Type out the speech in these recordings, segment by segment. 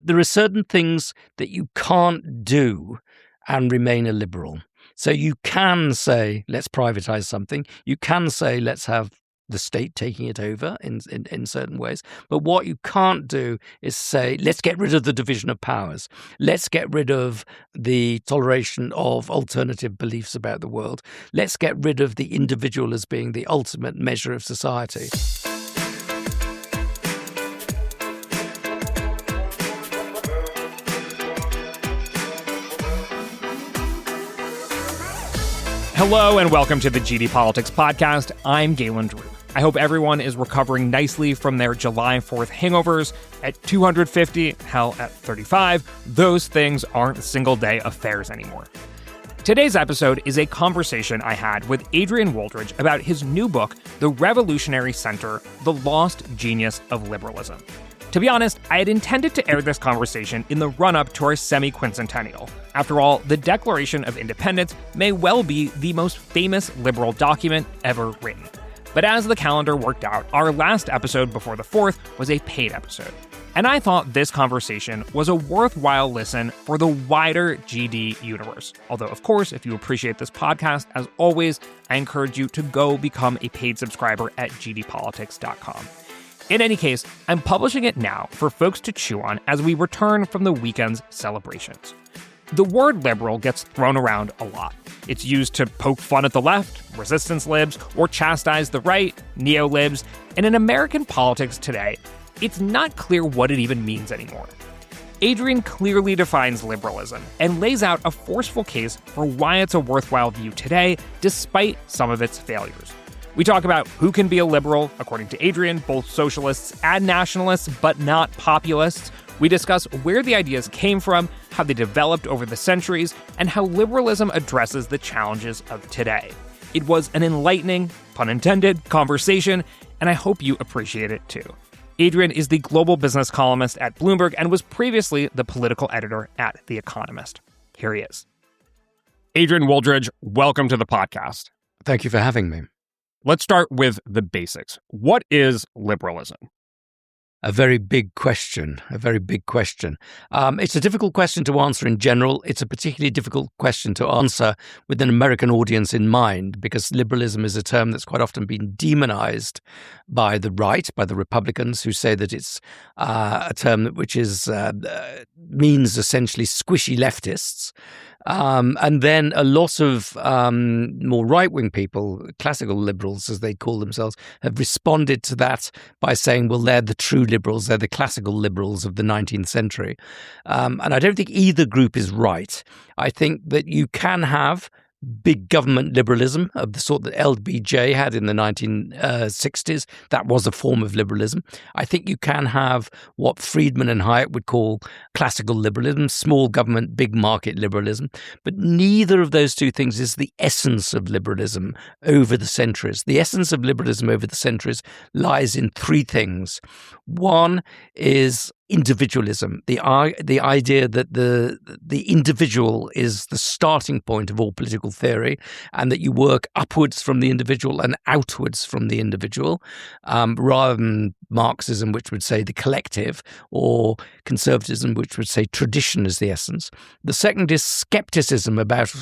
there are certain things that you can't do and remain a liberal. So you can say, let's privatize something. You can say, let's have the state taking it over in certain ways. But what you can't do is say, let's get rid of the division of powers. Let's get rid of the toleration of alternative beliefs about the world. Let's get rid of the individual as being the ultimate measure of society. Hello and welcome to the GD Politics Podcast. I'm Galen Drew. I hope everyone is recovering nicely from their July 4th hangovers. At 250, hell, at 35, those things aren't single-day affairs anymore. Today's episode is a conversation I had with Adrian Wooldridge about his new book, The Revolutionary Center, The Lost Genius of Liberalism. To be honest, I had intended to air this conversation in the run-up to our semiquincentennial. After all, the Declaration of Independence may well be the most famous liberal document ever written. But as the calendar worked out, our last episode before the 4th was a paid episode. And I thought this conversation was a worthwhile listen for the wider GD universe. Although, of course, if you appreciate this podcast, as always, I encourage you to go become a paid subscriber at gdpolitics.com. In any case, I'm publishing it now for folks to chew on as we return from the weekend's celebrations. The word liberal gets thrown around a lot. It's used to poke fun at the left, resistance libs, or chastise the right, neolibs, and in American politics today, it's not clear what it even means anymore. Adrian clearly defines liberalism and lays out a forceful case for why it's a worthwhile view today, despite some of its failures. We talk about who can be a liberal, according to Adrian, both socialists and nationalists, but not populists. We discuss where the ideas came from, how they developed over the centuries, and how liberalism addresses the challenges of today. It was an enlightening, pun intended, conversation, and I hope you appreciate it too. Adrian is the global business columnist at Bloomberg and was previously the political editor at The Economist. Here he is. Adrian Wooldridge, welcome to the podcast. Thank you for having me. Let's start with the basics. What is liberalism? A very big question, It's a difficult question to answer in general. It's a particularly difficult question to answer with an American audience in mind, because liberalism is a term that's quite often been demonized by the right, by the Republicans, who say that it's a term which means essentially squishy leftists. And then a lot of more right-wing people, classical liberals as they call themselves, have responded to that by saying, well, they're the true liberals, they're the classical liberals of the 19th century. And I don't think either group is right. I think that you can have big government liberalism of the sort that LBJ had in the 1960s. That was a form of liberalism. I think you can have what Friedman and Hayek would call classical liberalism, small government, big market liberalism. But neither of those two things is the essence of liberalism over the centuries. The essence of liberalism over the centuries lies in three things. One is individualism, the idea that the individual is the starting point of all political theory, and that you work upwards from the individual and outwards from the individual, rather than Marxism, which would say the collective, or conservatism, which would say tradition is the essence. The second is skepticism about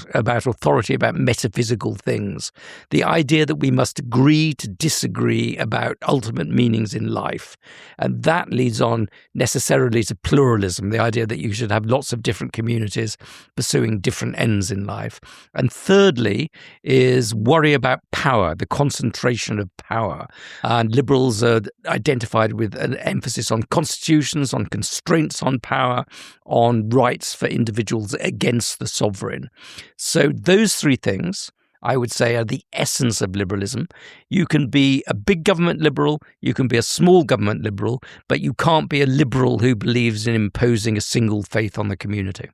authority, about metaphysical things, the idea that we must agree to disagree about ultimate meanings in life, and that leads on necessarily to pluralism, the idea that you should have lots of different communities pursuing different ends in life. And thirdly is worry about power, the concentration of power. And liberals are identified with an emphasis on constitutions, on constraints on power, on rights for individuals against the sovereign. So those three things, I would say, are the essence of liberalism. You can be a big government liberal, you can be a small government liberal, but you can't be a liberal who believes in imposing a single faith on the community.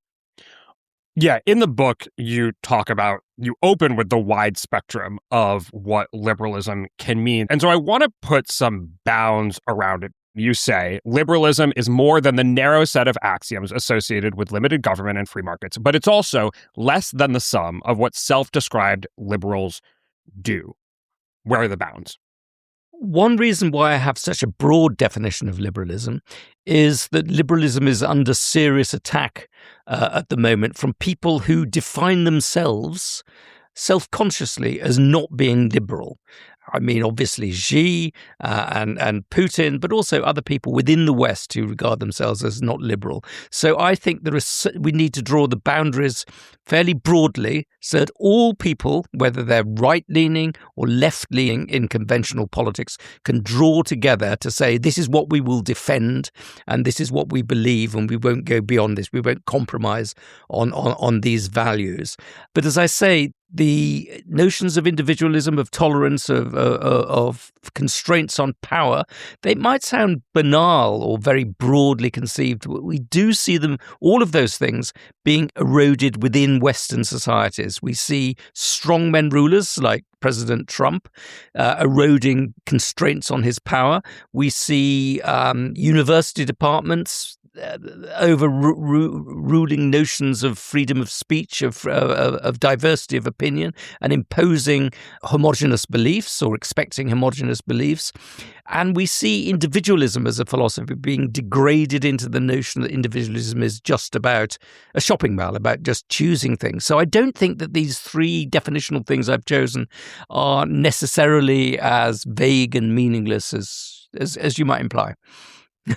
Yeah, in the book, you open with the wide spectrum of what liberalism can mean. And so I want to put some bounds around it. You say liberalism is more than the narrow set of axioms associated with limited government and free markets, but it's also less than the sum of what self-described liberals do. Where are the bounds? one reason why I have such a broad definition of liberalism is that liberalism is under serious attack at the moment from people who define themselves self-consciously as not being liberal. I mean, obviously Xi and Putin, but also other people within the West who regard themselves as not liberal. So I think we need to draw the boundaries fairly broadly so that all people, whether they're right-leaning or left-leaning in conventional politics, can draw together to say this is what we will defend and this is what we believe, and we won't go beyond this. We won't compromise on these values. But as I say, the notions of individualism, of tolerance, of constraints on power, they might sound banal or very broadly conceived, but we do see them, all of those things, being eroded within Western societies. We see strongmen rulers like President Trump eroding constraints on his power. We see university departments overruling notions of freedom of speech, of diversity of opinion, and imposing homogenous beliefs or expecting homogenous beliefs. And we see individualism as a philosophy being degraded into the notion that individualism is just about a shopping mall, about just choosing things. So I don't think that these three definitional things I've chosen are necessarily as vague and meaningless as you might imply.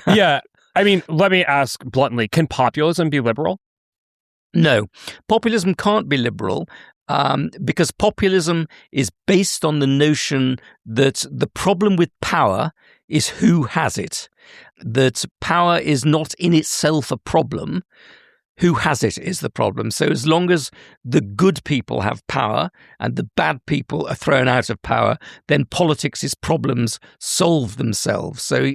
Yeah. I mean, let me ask bluntly, can populism be liberal? No, populism can't be liberal because populism is based on the notion that the problem with power is who has it, that power is not in itself a problem. Who has it is the problem. So as long as the good people have power and the bad people are thrown out of power, then politics' problems solve themselves. So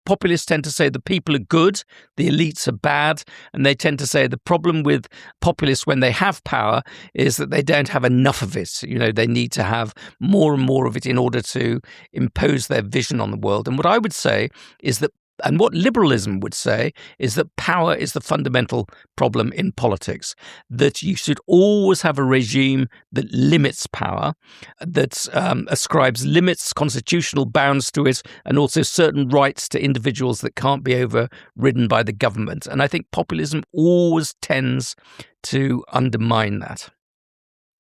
populists tend to say the people are good, the elites are bad, and they tend to say the problem with populists when they have power is that they don't have enough of it. You know, they need to have more and more of it in order to impose their vision on the world. And what I would say is that and what liberalism would say is that power is the fundamental problem in politics, that you should always have a regime that limits power, that ascribes limits, constitutional bounds to it, and also certain rights to individuals that can't be overridden by the government. And I think populism always tends to undermine that.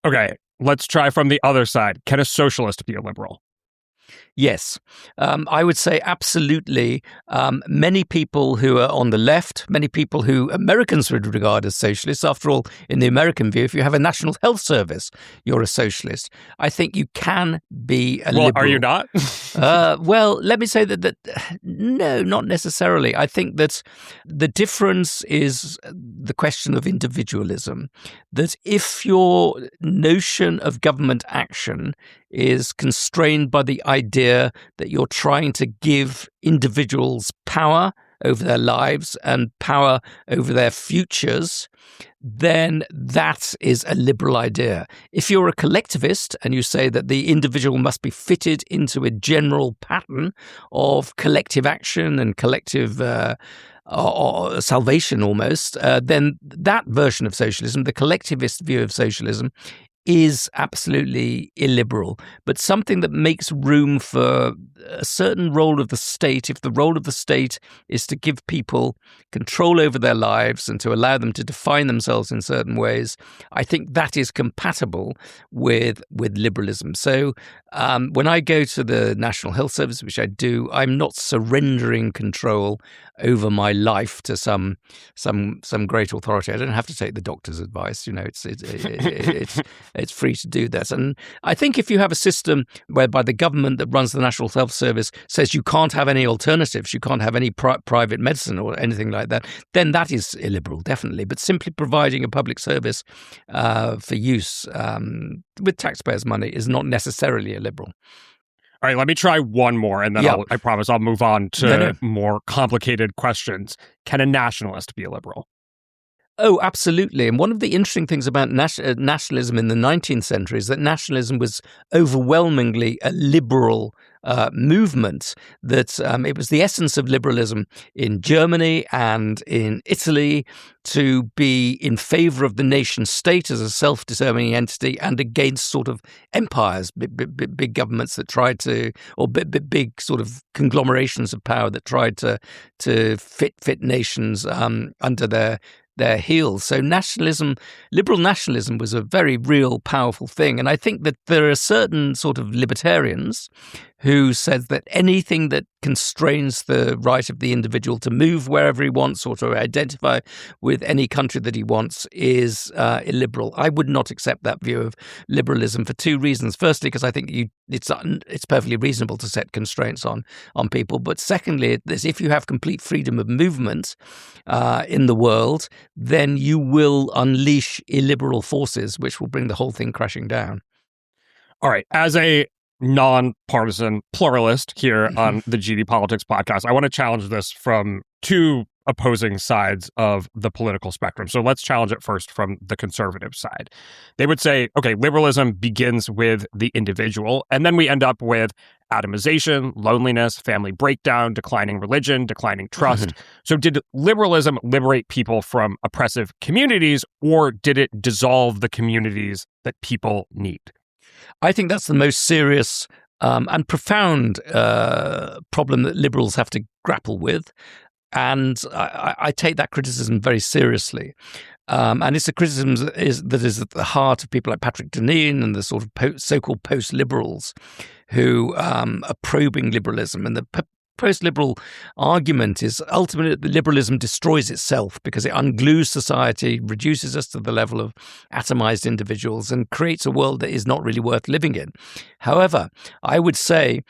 Okay, let's try from the other side. Can a socialist be a liberal? Yes, I would say absolutely. Many people who are on the left, many people who Americans would regard as socialists, after all, in the American view, if you have a national health service, you're a socialist. I think you can be a liberal. Well, are you not? Well, let me say that no, not necessarily. I think that the difference is the question of individualism, that if your notion of government action is constrained by the idea that you're trying to give individuals power over their lives and power over their futures, then that is a liberal idea. If you're a collectivist and you say that the individual must be fitted into a general pattern of collective action and collective or salvation almost, then that version of socialism, the collectivist view of socialism, is absolutely illiberal, but something that makes room for a certain role of the state. If the role of the state is to give people control over their lives and to allow them to define themselves in certain ways, I think that is compatible with liberalism. So when I go to the National Health Service, which I do, I'm not surrendering control over my life to some great authority. I don't have to take the doctor's advice. You know, it's free to do that. And I think if you have a system whereby the government that runs the National Health Service says you can't have any alternatives, you can't have any private medicine or anything like that, then that is illiberal, definitely. But simply providing a public service for use with taxpayers' money is not necessarily illiberal. All right, let me try one more, and then I promise I'll move on to more complicated questions. Can a nationalist be a liberal? Oh, absolutely. And one of the interesting things about nationalism in the 19th century is that nationalism was overwhelmingly a liberal movement that it was the essence of liberalism in Germany and in Italy to be in favor of the nation state as a self-determining entity and against sort of empires, big governments that tried to, or big sort of conglomerations of power that tried to fit nations under their heels. So liberal nationalism was a very real, powerful thing. And I think that there are certain sort of libertarians who says that anything that constrains the right of the individual to move wherever he wants or to identify with any country that he wants is illiberal. I would not accept that view of liberalism for two reasons. Firstly, because I think it's perfectly reasonable to set constraints on people. But secondly, if you have complete freedom of movement in the world, then you will unleash illiberal forces, which will bring the whole thing crashing down. All right. As a nonpartisan pluralist here on the GD Politics podcast, I want to challenge this from two opposing sides of the political spectrum. So let's challenge it first from the conservative side. They would say, okay, liberalism begins with the individual, and then we end up with atomization, loneliness, family breakdown, declining religion, declining trust. So did liberalism liberate people from oppressive communities, or did it dissolve the communities that people need? I think that's the most serious and profound problem that liberals have to grapple with. And I take that criticism very seriously. And it's a criticism that is at the heart of people like Patrick Deneen and the sort of so-called post-liberals who are probing liberalism. And the post-liberal argument is ultimately that liberalism destroys itself because it unglues society, reduces us to the level of atomized individuals, and creates a world that is not really worth living in. However, I would say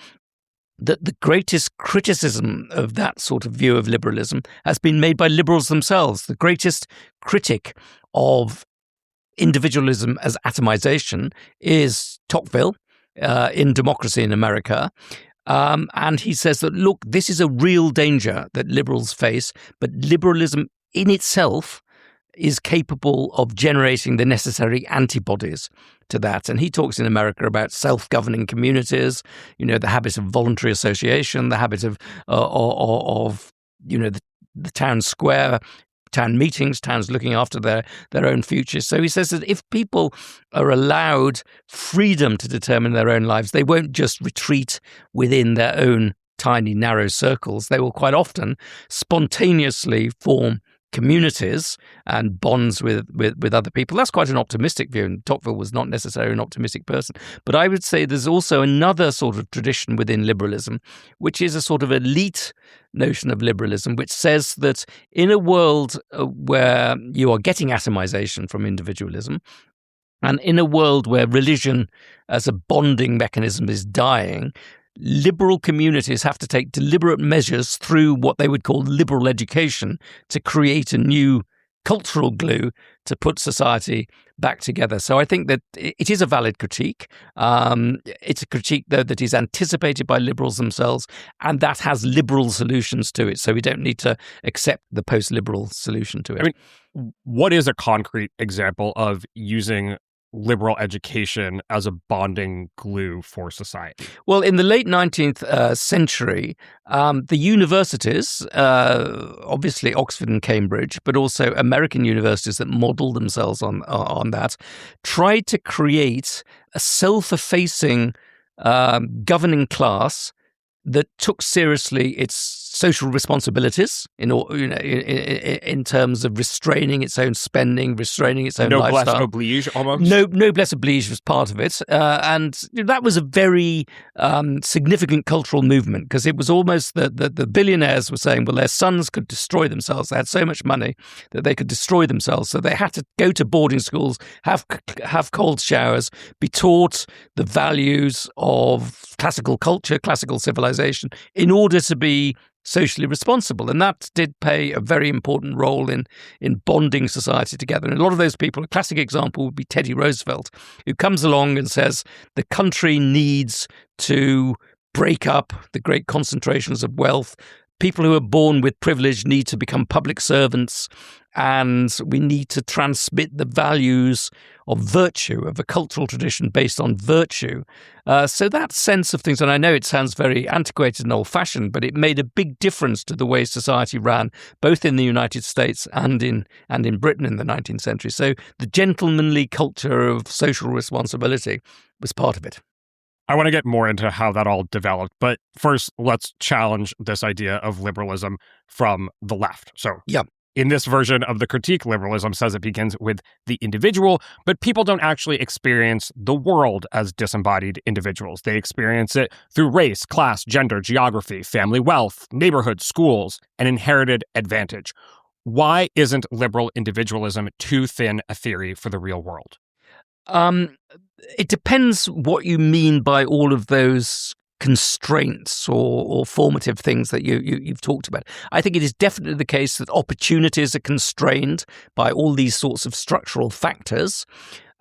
that the greatest criticism of that sort of view of liberalism has been made by liberals themselves. The greatest critic of individualism as atomization is Tocqueville in Democracy in America. And he says that, look, this is a real danger that liberals face, but liberalism in itself is capable of generating the necessary antibodies to that. And he talks in America about self-governing communities, the habit of voluntary association, the habit of the town square, town meetings, towns looking after their own futures. So he says that if people are allowed freedom to determine their own lives, they won't just retreat within their own tiny, narrow circles. They will quite often spontaneously form communities and bonds with other people. That's quite an optimistic view, and Tocqueville was not necessarily an optimistic person. But I would say there's also another sort of tradition within liberalism, which is a sort of elite notion of liberalism, which says that in a world where you are getting atomization from individualism, and in a world where religion as a bonding mechanism is dying, liberal communities have to take deliberate measures through what they would call liberal education to create a new cultural glue to put society back together. So I think that it is a valid critique. It's a critique, though, that is anticipated by liberals themselves, and that has liberal solutions to it. So we don't need to accept the post-liberal solution to it. I mean, what is a concrete example of using liberal education as a bonding glue for society? Well, in the late 19th century, the universities, obviously Oxford and Cambridge, but also American universities that modeled themselves on that, tried to create a self-effacing governing class that took seriously its social responsibilities in terms of restraining its own spending, restraining its own lifestyle. Noblesse oblige, almost. Noblesse oblige was part of it, and that was a very significant cultural movement, because it was almost the billionaires were saying, well, their sons could destroy themselves. They had so much money that they could destroy themselves, so they had to go to boarding schools, have cold showers, be taught the values of classical culture, classical civilization, in order to be socially responsible. And that did play a very important role in bonding society together. And a lot of those people, a classic example would be Teddy Roosevelt, who comes along and says the country needs to break up the great concentrations of wealth. People who are born with privilege need to become public servants. and we need to transmit the values of virtue, of a cultural tradition based on virtue. So that sense of things, and I know it sounds very antiquated and old-fashioned, but it made a big difference to the way society ran, both in the United States and in Britain in the 19th century. So the gentlemanly culture of social responsibility was part of it. I want to get more into how that all developed, but first, let's challenge this idea of liberalism from the left. So, yeah. In this version of the critique, liberalism says it begins with the individual, but people don't actually experience the world as disembodied individuals. They experience it through race, class, gender, geography, family wealth, neighborhoods, schools, and inherited advantage. Why isn't liberal individualism too thin a theory for the real world? It depends what you mean by all of those constraints or formative things that you've talked about. I think it is definitely the case that opportunities are constrained by all these sorts of structural factors,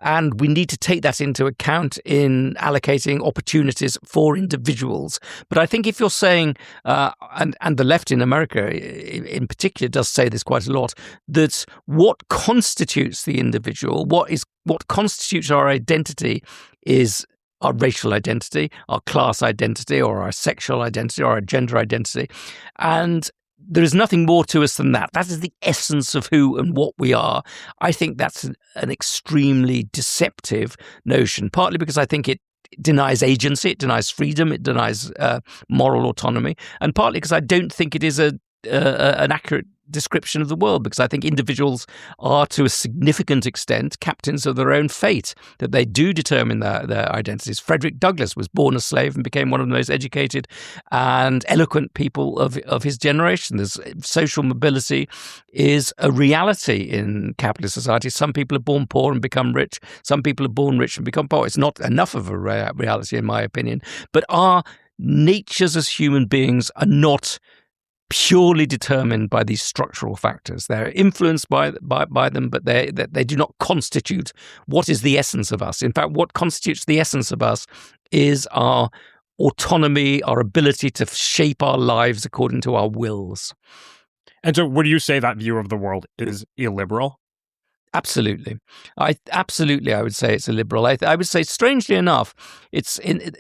and we need to take that into account in allocating opportunities for individuals. But I think if you're saying, and the left in America in particular does say this quite a lot, that what constitutes the individual, what constitutes our identity is our racial identity, our class identity, or our sexual identity, or our gender identity. And there is nothing more to us than that. That is the essence of who and what we are. I think that's an extremely deceptive notion, partly because I think it denies agency, it denies freedom, it denies moral autonomy, and partly because I don't think it is an accurate description of the world, because I think individuals are to a significant extent captains of their own fate, that they do determine their identities. Frederick Douglass was born a slave and became one of the most educated and eloquent people of his generation. There's social mobility is a reality in capitalist society. Some people are born poor and become rich. Some people are born rich and become poor. It's not enough of a reality, in my opinion. But our natures as human beings are not purely determined by these structural factors. They're influenced by them, but they do not constitute what is the essence of us. In fact, what constitutes the essence of us is our autonomy, our ability to shape our lives according to our wills. And so would you say that view of the world is illiberal? Absolutely. I would say it's illiberal. I would say, strangely enough,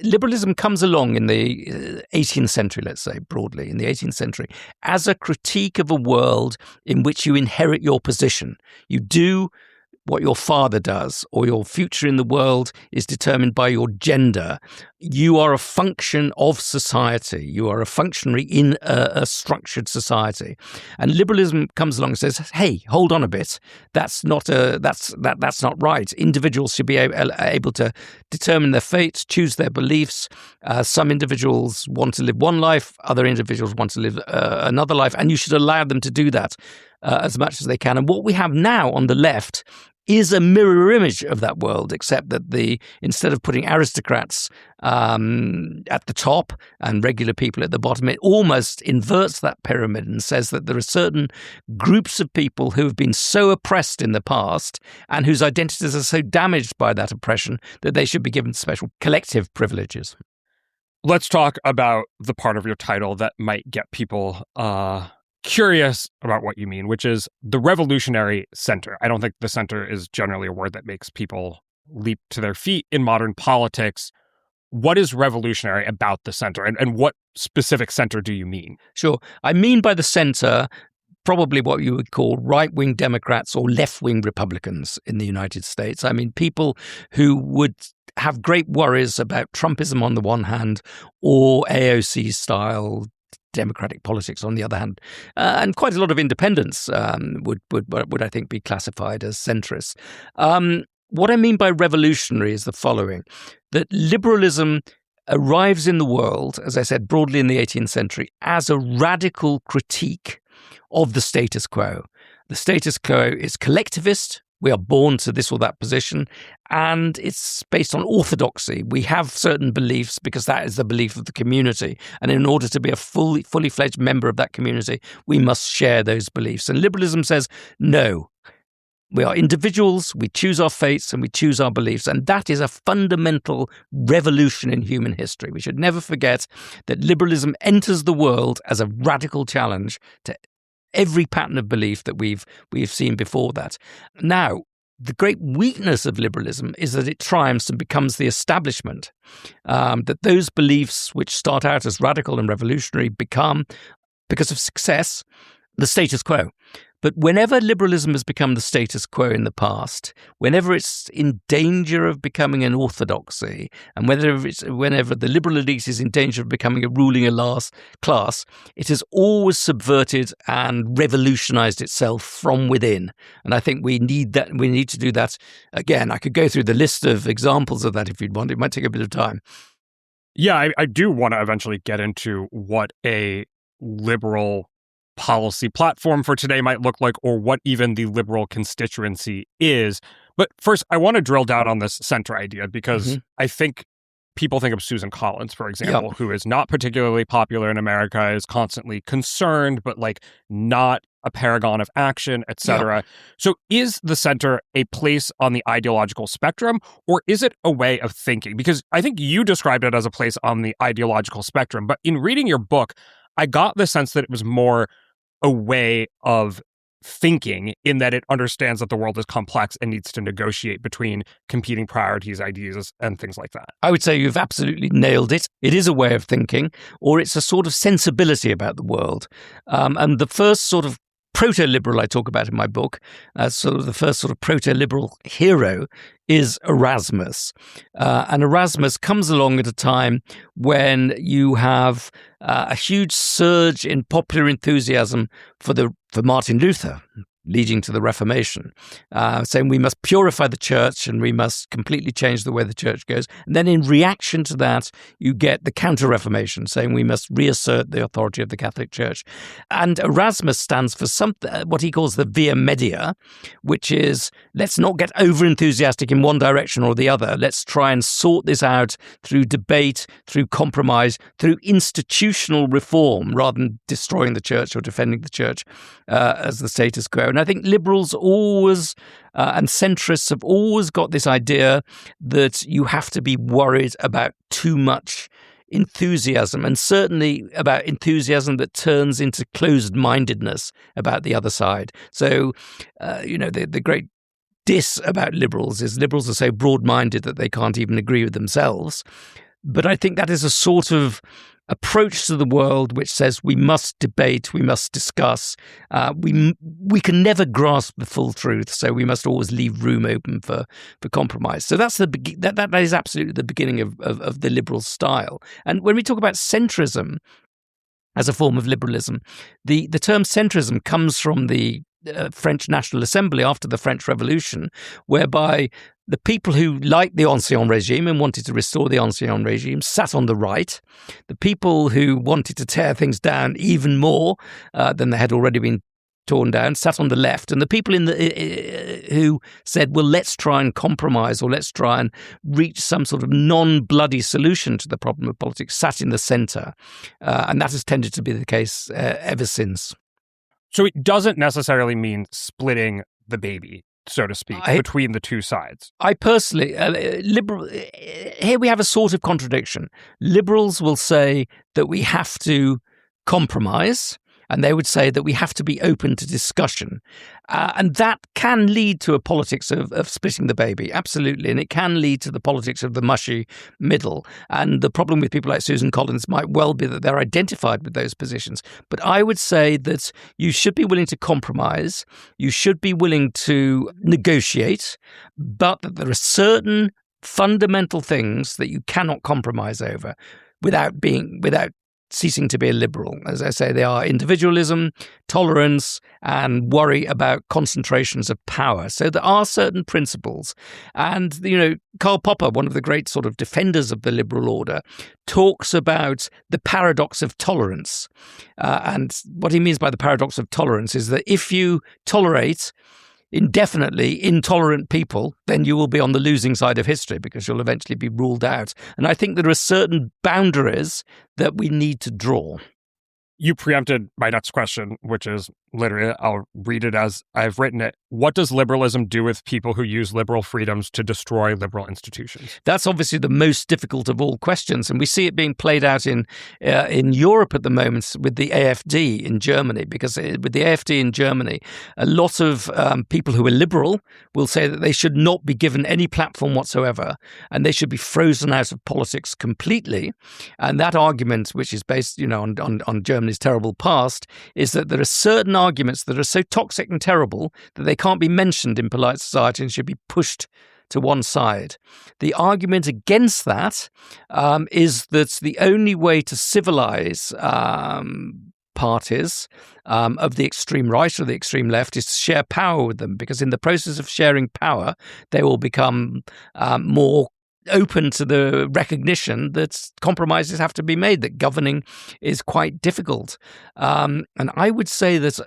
liberalism comes along in the 18th century, let's say, broadly, in the 18th century, as a critique of a world in which you inherit your position. You do what your father does, or your future in the world is determined by your gender. You are a function of society. You are a functionary in a structured society. And liberalism comes along and says, "Hey, hold on a bit. That's not right. Individuals should be able to determine their fate, choose their beliefs. Some individuals want to live one life, other individuals want to live another life, and you should allow them to do that as much as they can." And what we have now on the left is a mirror image of that world, except that instead of putting aristocrats at the top and regular people at the bottom, it almost inverts that pyramid and says that there are certain groups of people who have been so oppressed in the past and whose identities are so damaged by that oppression that they should be given special collective privileges. Let's talk about the part of your title that might get people curious about what you mean, which is the revolutionary center. I don't think the center is generally a word that makes people leap to their feet in modern politics. What is revolutionary about the center, and what specific center do you mean? Sure. I mean by the center probably what you would call right-wing Democrats or left-wing Republicans in the United States. I mean, people who would have great worries about Trumpism on the one hand, or AOC-style democratic politics on the other hand, and quite a lot of independents would I think be classified as centrists. What I mean by revolutionary is the following: that liberalism arrives in the world, as I said, broadly in the 18th century, as a radical critique of the status quo. The status quo is collectivist. We are born to this or that position, and it's based on orthodoxy. We have certain beliefs because that is the belief of the community, and in order to be a fully fledged member of that community, we must share those beliefs. And liberalism says, no, we are individuals, we choose our fates, and we choose our beliefs, and that is a fundamental revolution in human history. We should never forget that liberalism enters the world as a radical challenge to every pattern of belief that we've seen before that. Now, the great weakness of liberalism is that it triumphs and becomes the establishment, that those beliefs which start out as radical and revolutionary become, because of success, the status quo. But whenever liberalism has become the status quo in the past, whenever it's in danger of becoming an orthodoxy, and whenever the liberal elite is in danger of becoming a ruling class, it has always subverted and revolutionized itself from within. And I think we need that. We need to do that again. I could go through the list of examples of that if you'd want. It might take a bit of time. Yeah, I do want to eventually get into what a liberal policy platform for today might look like, or what even the liberal constituency is. But first, I want to drill down on this center idea, because I think people think of Susan Collins, for example, who is not particularly popular in America, is constantly concerned, but like not a paragon of action, etc. So is the center a place on the ideological spectrum, or is it a way of thinking? Because I think you described it as a place on the ideological spectrum, but in reading your book, I got the sense that it was more a way of thinking, in that it understands that the world is complex and needs to negotiate between competing priorities, ideas, and things like that. I would say you've absolutely nailed it. It is a way of thinking, or it's a sort of sensibility about the world. And the first sort of proto-liberal I talk about in my book, sort of the first sort of proto-liberal hero, is Erasmus. And Erasmus comes along at a time when you have a huge surge in popular enthusiasm for Martin Luther, leading to the Reformation, saying we must purify the church and we must completely change the way the church goes. And then in reaction to that, you get the Counter-Reformation, saying we must reassert the authority of the Catholic Church. And Erasmus stands for what he calls the via media, which is, let's not get over-enthusiastic in one direction or the other. Let's try and sort this out through debate, through compromise, through institutional reform, rather than destroying the church or defending the church as the status quo. And I think liberals always, and centrists have always got this idea that you have to be worried about too much enthusiasm, and certainly about enthusiasm that turns into closed-mindedness about the other side. So, the great diss about liberals is liberals are so broad-minded that they can't even agree with themselves. But I think that is a sort of approach to the world which says we must debate, we must discuss, we can never grasp the full truth, so we must always leave room open for compromise. So that's that is absolutely the beginning of the liberal style. And when we talk about centrism as a form of liberalism, the term centrism comes from the French National Assembly after the French Revolution, whereby the people who liked the Ancien Regime and wanted to restore the Ancien Regime sat on the right. The people who wanted to tear things down even more than they had already been torn down sat on the left. And the people who said, well, let's try and compromise, or let's try and reach some sort of non-bloody solution to the problem of politics, sat in the centre. And that has tended to be the case ever since. So it doesn't necessarily mean splitting the baby, so to speak, between the two sides. I personally, here we have a sort of contradiction. Liberals will say that we have to compromise, and they would say that we have to be open to discussion. And that can lead to a politics of splitting the baby, absolutely. And it can lead to the politics of the mushy middle. And the problem with people like Susan Collins might well be that they're identified with those positions. But I would say that you should be willing to compromise, you should be willing to negotiate, but that there are certain fundamental things that you cannot compromise over without ceasing to be a liberal. As I say, they are individualism, tolerance, and worry about concentrations of power. So there are certain principles. And, Karl Popper, one of the great sort of defenders of the liberal order, talks about the paradox of tolerance. And what he means by the paradox of tolerance is that if you tolerate indefinitely intolerant people, then you will be on the losing side of history, because you'll eventually be ruled out. And I think there are certain boundaries that we need to draw. You preempted my next question, which is, literally, I'll read it as I've written it. What does liberalism do with people who use liberal freedoms to destroy liberal institutions? That's obviously the most difficult of all questions, and we see it being played out in Europe at the moment with the AfD in Germany. Because with the AfD in Germany, a lot of people who are liberal will say that they should not be given any platform whatsoever, and they should be frozen out of politics completely. And that argument, which is based, on Germany's terrible past, is that there are certain arguments that are so toxic and terrible that they can't be mentioned in polite society and should be pushed to one side. The argument against that is that the only way to civilize parties of the extreme right or the extreme left is to share power with them, because in the process of sharing power, they will become more open to the recognition that compromises have to be made, that governing is quite difficult. And I would say that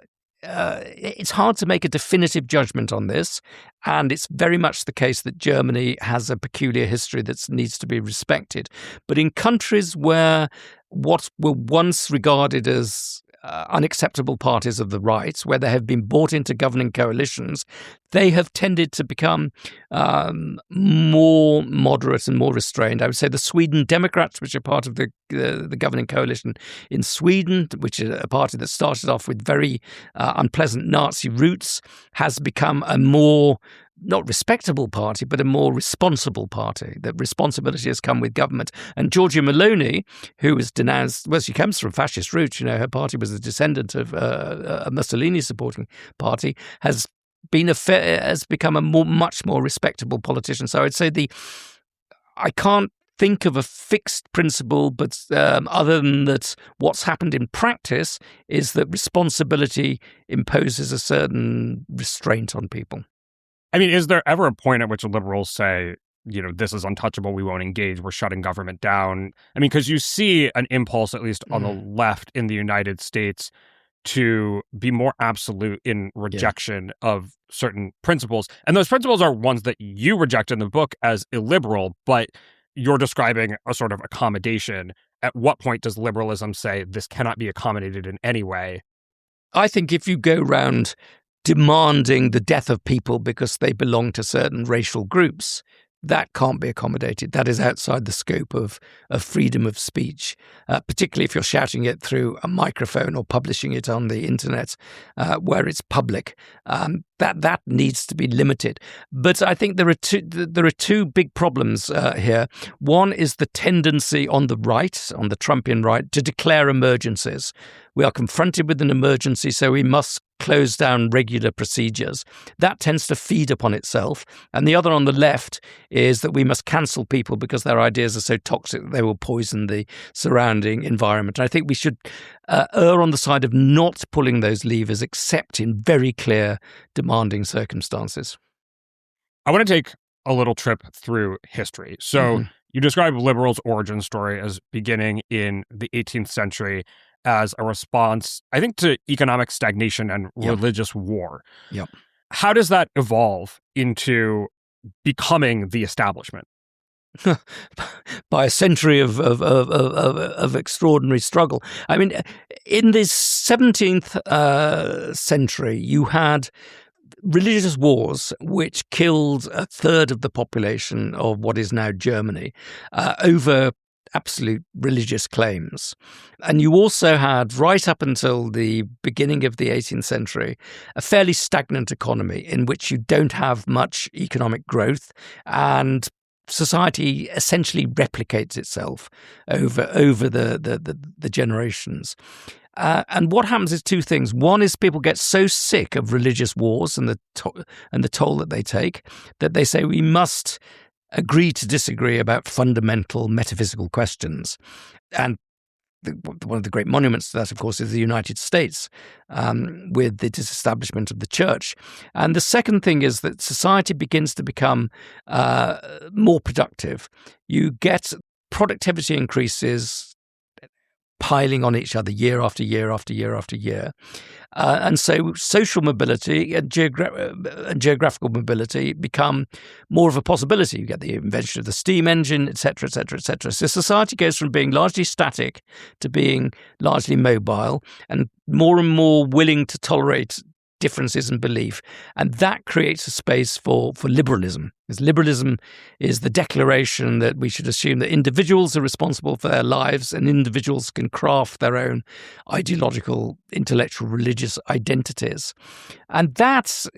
it's hard to make a definitive judgment on this, and it's very much the case that Germany has a peculiar history that needs to be respected. But in countries where what were once regarded as unacceptable parties of the right, where they have been bought into governing coalitions, they have tended to become more moderate and more restrained. I would say the Sweden Democrats, which are part of the governing coalition in Sweden, which is a party that started off with very unpleasant Nazi roots, has become a more not respectable party, but a more responsible party. That responsibility has come with government. And Giorgia Meloni, who was denounced, well, she comes from fascist roots. Her party was a descendant of a Mussolini-supporting party, has become a much more respectable politician. So I'd say I can't think of a fixed principle, but other than that, what's happened in practice is that responsibility imposes a certain restraint on people. I mean, is there ever a point at which liberals say, this is untouchable, we won't engage, we're shutting government down? I mean, because you see an impulse, at least on the left in the United States, to be more absolute in rejection of certain principles. And those principles are ones that you reject in the book as illiberal, but you're describing a sort of accommodation. At what point does liberalism say this cannot be accommodated in any way? I think if you go round demanding the death of people because they belong to certain racial groups, that can't be accommodated. That is outside the scope of freedom of speech, particularly if you're shouting it through a microphone or publishing it on the internet where it's public. That needs to be limited. But I think there are two big problems here. One is the tendency on the right, on the Trumpian right, to declare emergencies. We are confronted with an emergency, so we must close down regular procedures. That tends to feed upon itself. And the other on the left is that we must cancel people because their ideas are so toxic that they will poison the surrounding environment. I think we should err on the side of not pulling those levers except in very clear, demanding circumstances. I want to take a little trip through history. So you describe liberals' origin story as beginning in the 18th century as a response, I think, to economic stagnation and religious war. Yep. How does that evolve into becoming the establishment? By a century of extraordinary struggle. I mean, in this 17th century, you had religious wars which killed a third of the population of what is now Germany over absolute religious claims. And you also had, right up until the beginning of the 18th century, a fairly stagnant economy in which you don't have much economic growth, and society essentially replicates itself over the generations. And what happens is two things. One is people get so sick of religious wars and the toll that they take that they say we must agree to disagree about fundamental metaphysical questions. And one of the great monuments to that, of course, is the United States, with the disestablishment of the church. And the second thing is that society begins to become more productive. You get productivity increases piling on each other year after year after year after year. And so social mobility and geographical mobility become more of a possibility. You get the invention of the steam engine, et cetera, et cetera, et cetera. So society goes from being largely static to being largely mobile and more willing to tolerate differences in belief. And that creates a space for liberalism. Because liberalism is the declaration that we should assume that individuals are responsible for their lives and individuals can craft their own ideological, intellectual, religious identities. And those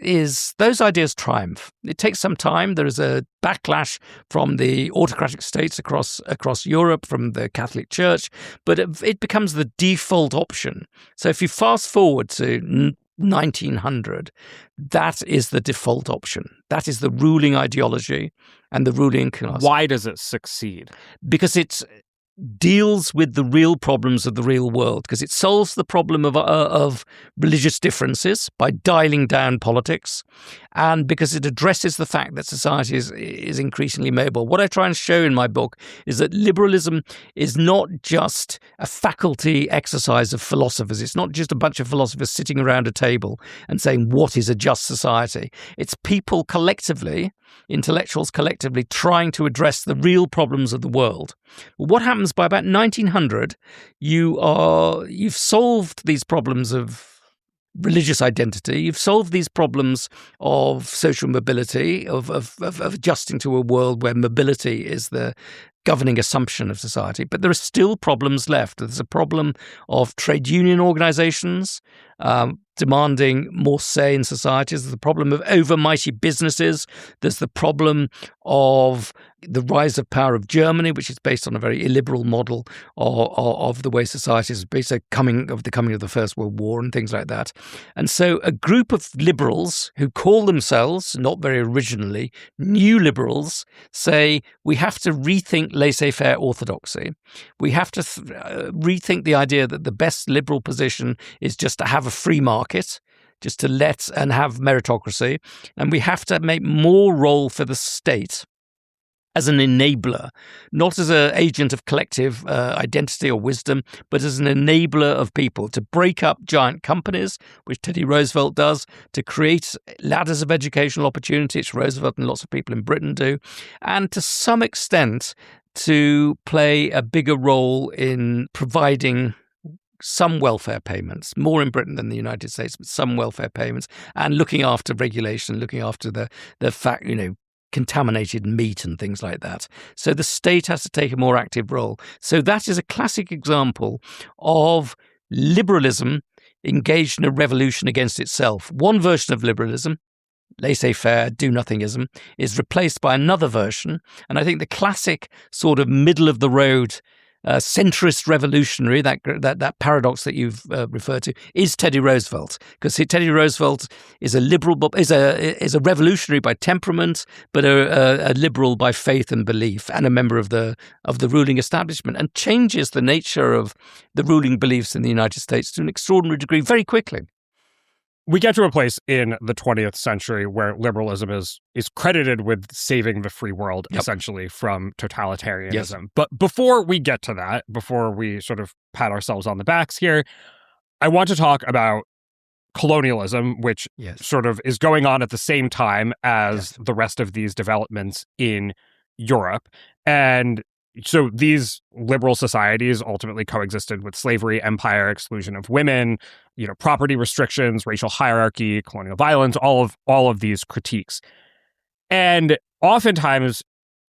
ideas triumph. It takes some time. There is a backlash from the autocratic states across Europe, from the Catholic Church, but it becomes the default option. So if you fast forward to 1900, that is the default option. That is the ruling ideology and the ruling class. Why does it succeed? Because it deals with the real problems of the real world, because it solves the problem of religious differences by dialing down politics, and because it addresses the fact that society is increasingly mobile. What I try and show in my book is that liberalism is not just a faculty exercise of philosophers. It's not just a bunch of philosophers sitting around a table and saying, what is a just society? It's people collectively, intellectuals collectively, trying to address the real problems of the world. What happens by about 1900, you've solved these problems of religious identity, you've solved these problems of social mobility, of adjusting to a world where mobility is the governing assumption of society. But there are still problems left. There's a problem of trade union organizations demanding more say in society. There's the problem of overmighty businesses. There's the problem of the rise of power of Germany, which is based on a very illiberal model of the way society is based, the coming of the First World War and things like that. And so a group of liberals who call themselves, not very originally, new liberals, say we have to rethink laissez-faire orthodoxy. We have to rethink the idea that the best liberal position is just to have a free market, just to let and have meritocracy. And we have to make more role for the state as an enabler, not as an agent of collective identity or wisdom, but as an enabler of people to break up giant companies, which Teddy Roosevelt does, to create ladders of educational opportunity, which Roosevelt and lots of people in Britain do, and to some extent to play a bigger role in providing some welfare payments, more in Britain than the United States, but some welfare payments, and looking after regulation, looking after the fact, contaminated meat and things like that. So the state has to take a more active role. So that is a classic example of liberalism engaged in a revolution against itself. One version of liberalism, laissez-faire, do-nothingism, is replaced by another version. And I think the classic sort of middle-of-the-road centrist revolutionary, that paradox that you've referred to, is Teddy Roosevelt, because Teddy Roosevelt is a liberal, is a revolutionary by temperament, but a liberal by faith and belief, and a member of the ruling establishment, and changes the nature of the ruling beliefs in the United States to an extraordinary degree very quickly. We get to a place in the 20th century where liberalism is credited with saving the free world, essentially, from totalitarianism. Yes. But before we get to that, before we sort of pat ourselves on the backs here, I want to talk about colonialism, which sort of is going on at the same time as the rest of these developments in Europe. And so these liberal societies ultimately coexisted with slavery, empire, exclusion of women, property restrictions, racial hierarchy, colonial violence, all of these critiques. And oftentimes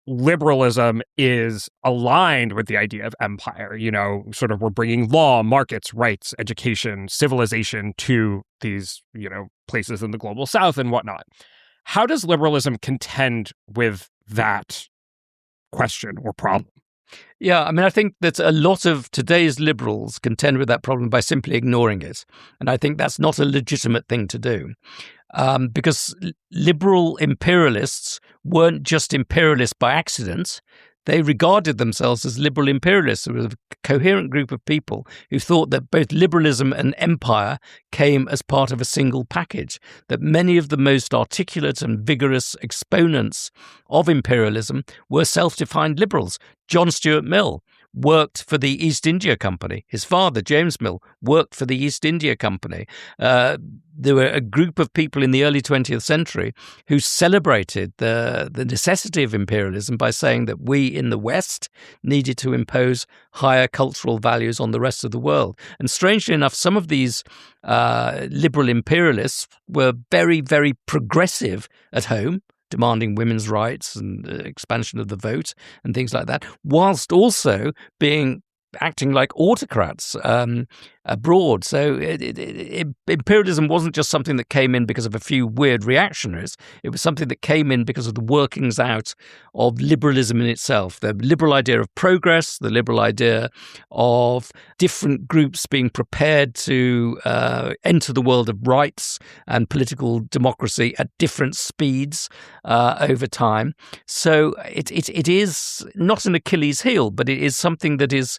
liberalism is aligned with the idea of empire. Sort of we're bringing law, markets, rights, education, civilization to these, places in the global south and whatnot. How does liberalism contend with that question or problem? Yeah, I think that a lot of today's liberals contend with that problem by simply ignoring it. And I think that's not a legitimate thing to do. Because liberal imperialists weren't just imperialists by accident. They regarded themselves as liberal imperialists, a coherent group of people who thought that both liberalism and empire came as part of a single package, that many of the most articulate and vigorous exponents of imperialism were self-defined liberals. John Stuart Mill worked for the East India Company. His father, James Mill, worked for the East India Company. There were a group of people in the early 20th century who celebrated the necessity of imperialism by saying that we in the West needed to impose higher cultural values on the rest of the world. And strangely enough, some of these liberal imperialists were very, very progressive at home, demanding women's rights and expansion of the vote and things like that, whilst also acting like autocrats abroad. So imperialism wasn't just something that came in because of a few weird reactionaries. It was something that came in because of the workings out of liberalism in itself, the liberal idea of progress, the liberal idea of different groups being prepared to enter the world of rights and political democracy at different speeds over time. So it is not an Achilles heel, but it is something that is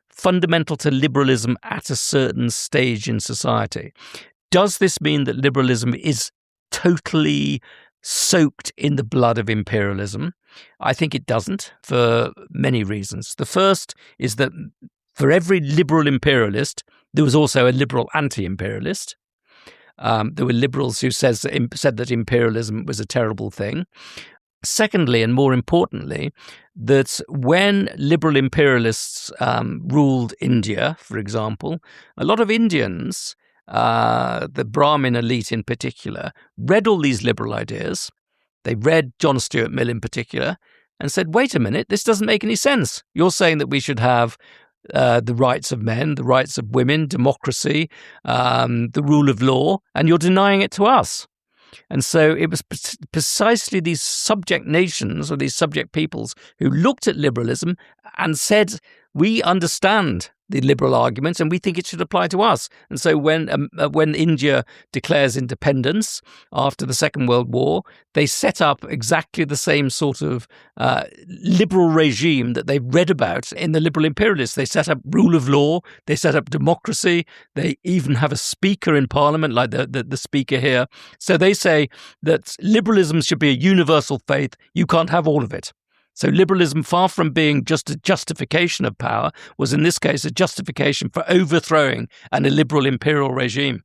fundamental to liberalism at a certain stage in society. Does this mean that liberalism is totally soaked in the blood of imperialism? I think it doesn't, for many reasons. The first is that for every liberal imperialist, there was also a liberal anti-imperialist. There were liberals who said that imperialism was a terrible thing. Secondly, and more importantly, that when liberal imperialists ruled India, for example, a lot of Indians, the Brahmin elite in particular, read all these liberal ideas. They read John Stuart Mill in particular and said, wait a minute, this doesn't make any sense. You're saying that we should have the rights of men, the rights of women, democracy, the rule of law, and you're denying it to us. And so it was precisely these subject nations or these subject peoples who looked at liberalism and said, we understand the liberal arguments and we think it should apply to us. And so when India declares independence after the Second World War, they set up exactly the same sort of liberal regime that they read about in the liberal imperialists. They set up rule of law, they set up democracy, they even have a speaker in parliament like the speaker here. So they say that liberalism should be a universal faith. You can't have all of it. So liberalism, far from being just a justification of power, was in this case a justification for overthrowing an illiberal imperial regime.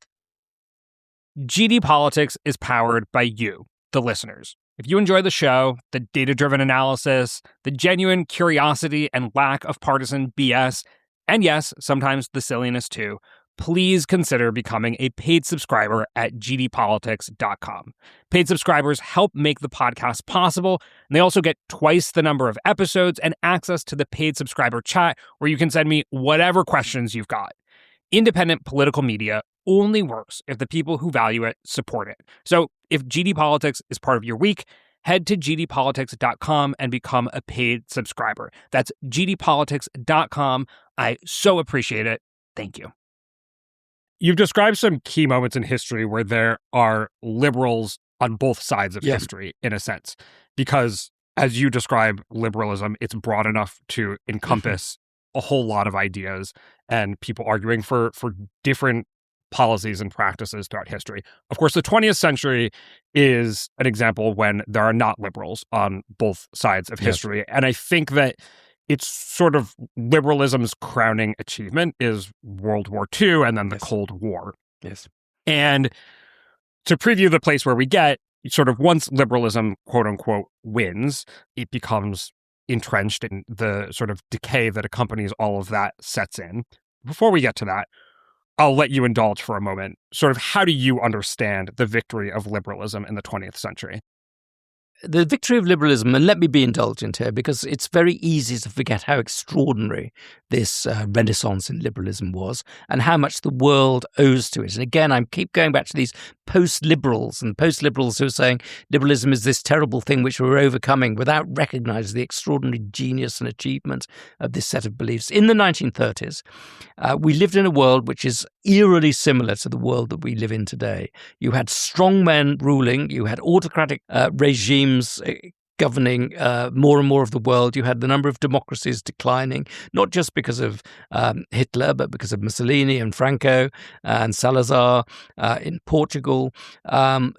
GD Politics is powered by you, the listeners. If you enjoy the show, the data-driven analysis, the genuine curiosity and lack of partisan BS, and yes, sometimes the silliness too, please consider becoming a paid subscriber at gdpolitics.com. Paid subscribers help make the podcast possible, and they also get twice the number of episodes and access to the paid subscriber chat where you can send me whatever questions you've got. Independent political media only works if the people who value it support it. So if GD Politics is part of your week, head to gdpolitics.com and become a paid subscriber. That's gdpolitics.com. I so appreciate it. Thank you. You've described some key moments in history where there are liberals on both sides of history, in a sense, because as you describe liberalism, it's broad enough to encompass a whole lot of ideas and people arguing for different policies and practices throughout history. Of course, the 20th century is an example when there are not liberals on both sides of history. And I think that it's sort of liberalism's crowning achievement is World War II and then the Cold War. Yes. And to preview the place where we get, sort of once liberalism, quote unquote, wins, it becomes entrenched in the sort of decay that accompanies all of that sets in. Before we get to that, I'll let you indulge for a moment. Sort of how do you understand the victory of liberalism in the 20th century? The victory of liberalism, and let me be indulgent here, because it's very easy to forget how extraordinary this renaissance in liberalism was and how much the world owes to it. And again, I keep going back to these post-liberals and post-liberals who are saying liberalism is this terrible thing which we're overcoming without recognizing the extraordinary genius and achievement of this set of beliefs. In the 1930s, we lived in a world which is eerily similar to the world that we live in today. You had strong men ruling, you had autocratic regimes governing more and more of the world. You had the number of democracies declining, not just because of Hitler, but because of Mussolini and Franco and Salazar in Portugal.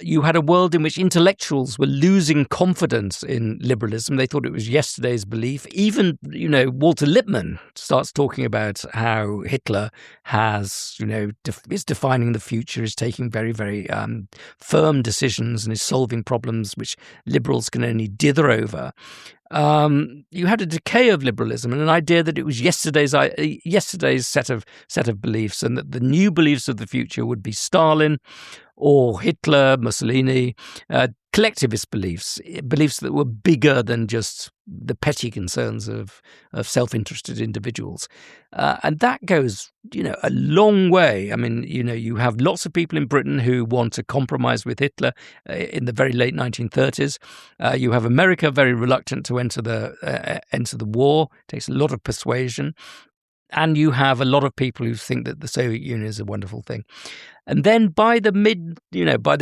You had a world in which intellectuals were losing confidence in liberalism. They thought it was yesterday's belief. Even, Walter Lippmann starts talking about how Hitler is defining the future, is taking very, very firm decisions and is solving problems which liberals can only dither over. You had a decay of liberalism and an idea that it was yesterday's set of beliefs, and that the new beliefs of the future would be Stalin or Hitler, Mussolini, collectivist beliefs that were bigger than just the petty concerns of self-interested individuals. And that goes, a long way. I mean, you have lots of people in Britain who want to compromise with Hitler in the very late 1930s. You have America very reluctant to enter the war. It takes a lot of persuasion. And you have a lot of people who think that the Soviet Union is a wonderful thing. And then by the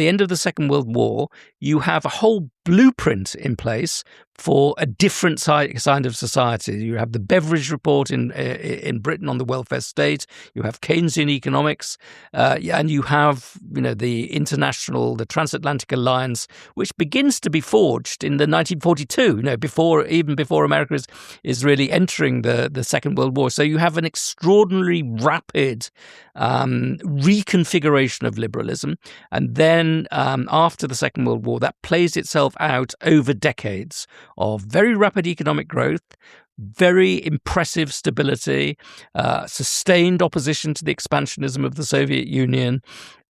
end of the Second World War, you have a whole blueprint in place for a different kind of society. You have the Beveridge Report in Britain on the welfare state. You have Keynesian economics, and you have the transatlantic alliance, which begins to be forged in the 1942. Before America is really entering the Second World War. So you have an extraordinarily rapid reconfiguration of liberalism, and then after the Second World War, that plays itself out over decades of very rapid economic growth, very impressive stability, sustained opposition to the expansionism of the Soviet Union,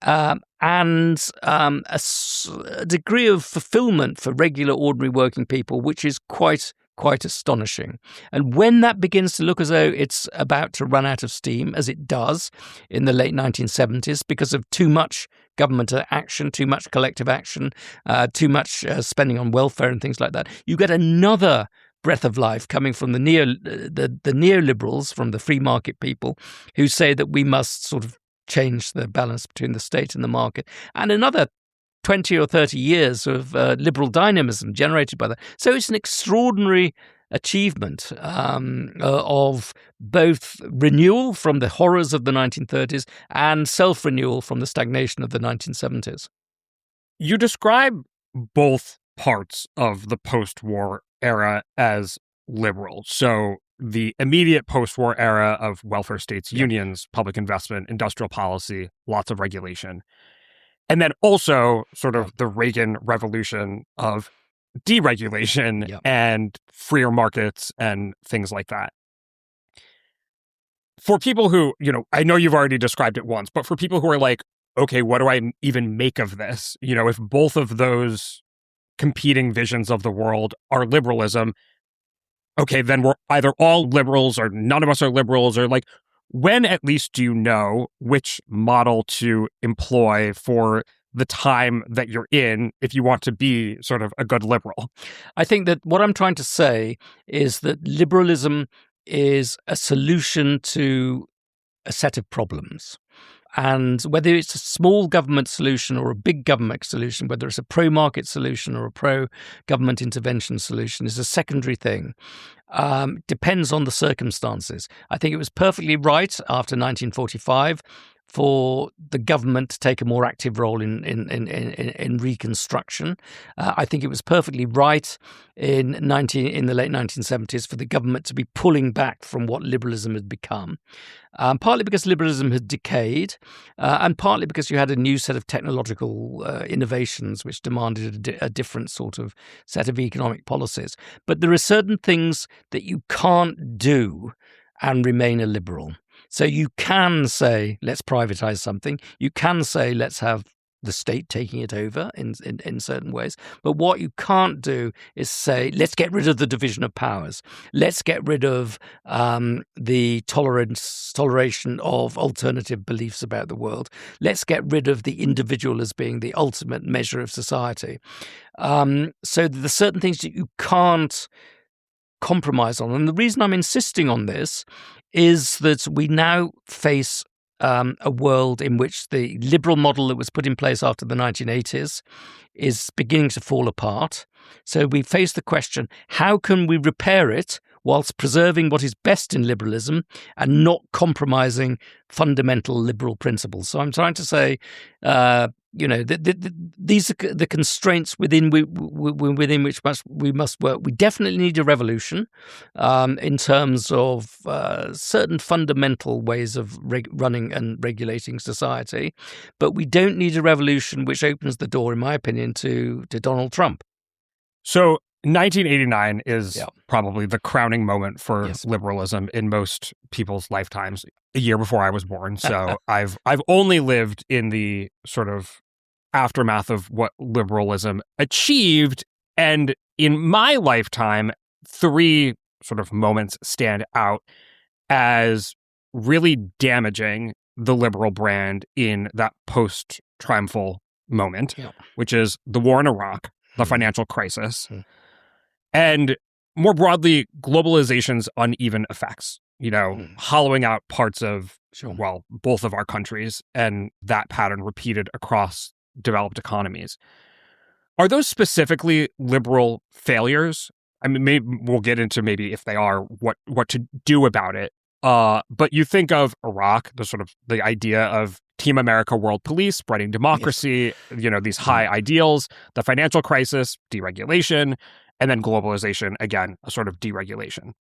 and a degree of fulfillment for regular, ordinary working people, which is quite astonishing. And when that begins to look as though it's about to run out of steam, as it does in the late 1970s, because of too much government action, too much collective action, too much spending on welfare and things like that, you get another breath of life coming from the neoliberals, from the free market people, who say that we must sort of change the balance between the state and the market, and another 20 or 30 years of liberal dynamism generated by that. So it's an extraordinary achievement of both renewal from the horrors of the 1930s and self-renewal from the stagnation of the 1970s. You describe both parts of the post-war era as liberal. So the immediate post-war era of welfare states, unions, public investment, industrial policy, lots of regulation. And then also sort of the Reagan revolution of deregulation and freer markets and things like that. For people who, I know you've already described it once, but for people who are like, okay, what do I even make of this? If both of those competing visions of the world are liberalism, okay, then we're either all liberals or none of us are liberals, or like, when at least do you know which model to employ for the time that you're in if you want to be sort of a good liberal? I think that what I'm trying to say is that liberalism is a solution to a set of problems. And whether it's a small government solution or a big government solution, whether it's a pro-market solution or a pro-government intervention solution, is a secondary thing. Depends on the circumstances. I think it was perfectly right after 1945 for the government to take a more active role in reconstruction. I think it was perfectly right in the late 1970s for the government to be pulling back from what liberalism had become. Partly because liberalism had decayed, and partly because you had a new set of technological innovations which demanded a different sort of set of economic policies. But there are certain things that you can't do and remain a liberal. So you can say, let's privatize something. You can say, let's have the state taking it over in certain ways. But what you can't do is say, let's get rid of the division of powers. Let's get rid of the toleration of alternative beliefs about the world. Let's get rid of the individual as being the ultimate measure of society. So there's certain things that you can't compromise on. And the reason I'm insisting on this is that we now face a world in which the liberal model that was put in place after the 1980s is beginning to fall apart. So we face the question, how can we repair it whilst preserving what is best in liberalism and not compromising fundamental liberal principles? So I'm trying to say, these are the constraints within which we must work. We definitely need a revolution in terms of certain fundamental ways of running and regulating society, but we don't need a revolution which opens the door, in my opinion, to Donald Trump. So 1989 is probably the crowning moment for liberalism in most people's lifetimes, a year before I was born. So I've only lived in the sort of aftermath of what liberalism achieved. And in my lifetime, three sort of moments stand out as really damaging the liberal brand in that post-triumphal moment, which is the war in Iraq, the financial crisis, and more broadly, globalization's uneven effects, hollowing out parts of, both of our countries, and that pattern repeated across developed economies. Are those specifically liberal failures? I mean, maybe we'll get into maybe if they are, what to do about it. But you think of Iraq, the idea of Team America, World Police, spreading democracy, these high ideals, the financial crisis, deregulation, and then globalization, again, a sort of deregulation.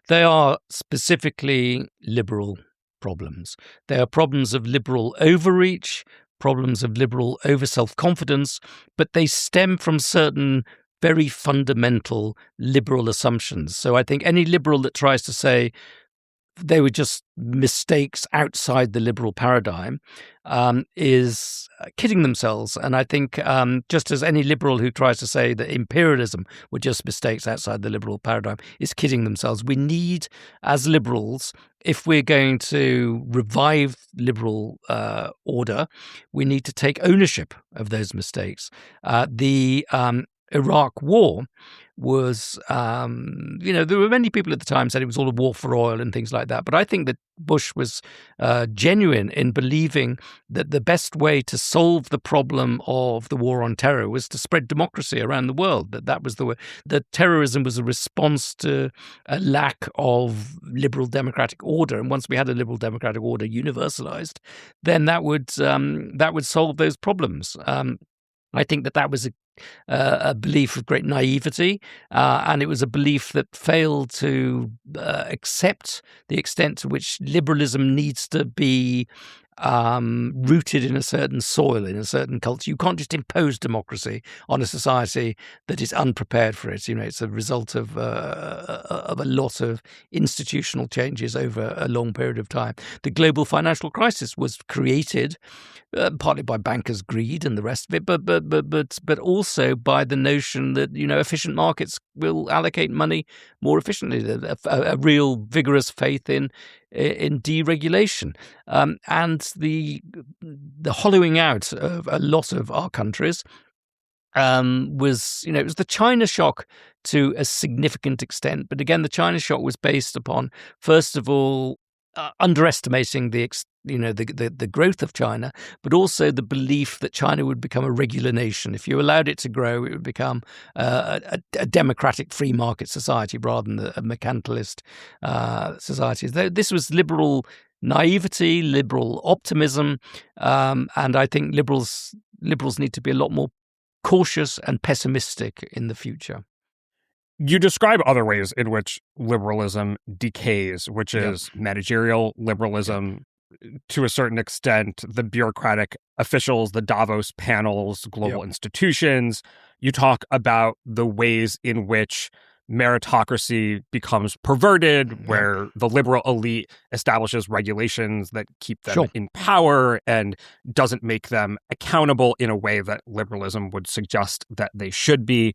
They are specifically liberal problems. They are problems of liberal overreach, problems of liberal over-self-confidence, but they stem from certain very fundamental liberal assumptions. So I think any liberal that tries to say they were just mistakes outside the liberal paradigm is kidding themselves. And I think just as any liberal who tries to say that imperialism were just mistakes outside the liberal paradigm is kidding themselves. We need, as liberals, if we're going to revive liberal order, we need to take ownership of those mistakes. The Iraq War was, there were many people at the time said it was all a war for oil and things like that. But I think that Bush was genuine in believing that the best way to solve the problem of the war on terror was to spread democracy around the world. That was the way. That terrorism was a response to a lack of liberal democratic order. And once we had a liberal democratic order universalized, then that would solve those problems. I think that was a belief of great naivety, and it was a belief that failed to accept the extent to which liberalism needs to be rooted in a certain soil, in a certain culture. You can't just impose democracy on a society that is unprepared for it. It's a result of a lot of institutional changes over a long period of time. The global financial crisis was created partly by bankers' greed and the rest of it, but also by the notion that efficient markets will allocate money more efficiently. A real vigorous faith in deregulation, and the hollowing out of a lot of our countries was it was the China shock to a significant extent. But again, the China shock was based upon, first of all, underestimating the growth of China, but also the belief that China would become a regular nation. If you allowed it to grow, it would become a democratic free market society rather than a mercantilist society. This was liberal naivety, liberal optimism, and I think liberals need to be a lot more cautious and pessimistic in the future. You describe other ways in which liberalism decays, which is managerial liberalism, to a certain extent, the bureaucratic officials, the Davos panels, global institutions. You talk about the ways in which meritocracy becomes perverted, where the liberal elite establishes regulations that keep them in power and doesn't make them accountable in a way that liberalism would suggest that they should be.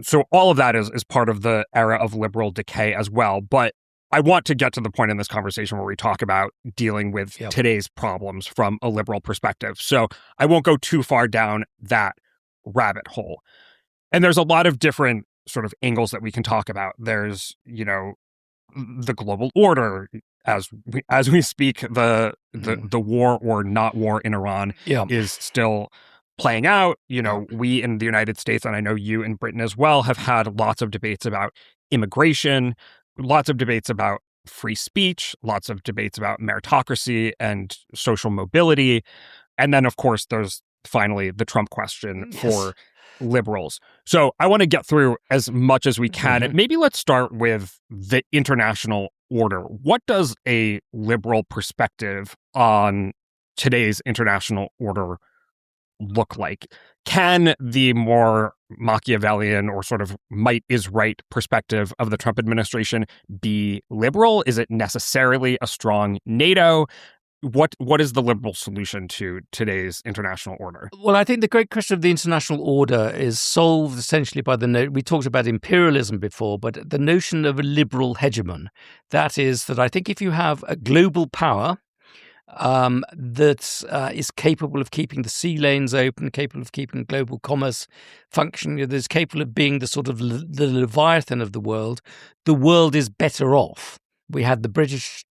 So all of that is part of the era of liberal decay as well. But I want to get to the point in this conversation where we talk about dealing with today's problems from a liberal perspective. So I won't go too far down that rabbit hole. And there's a lot of different sort of angles that we can talk about. There's, the global order. As we speak, the war or not war in Iran is still playing out. We in the United States, and I know you in Britain as well, have had lots of debates about immigration, lots of debates about free speech, lots of debates about meritocracy and social mobility. And then, of course, there's finally the Trump question for liberals. So I want to get through as much as we can. And maybe let's start with the international order. What does a liberal perspective on today's international order look like? Can the more Machiavellian or sort of might is right perspective of the Trump administration be liberal? Is it necessarily a strong NATO? What is the liberal solution to today's international order? Well, I think the great question of the international order is solved essentially by we talked about imperialism before, but the notion of a liberal hegemon. That is that I think if you have a global power that is capable of keeping the sea lanes open, capable of keeping global commerce functioning, that is capable of being the sort of the Leviathan of the world is better off. We had the British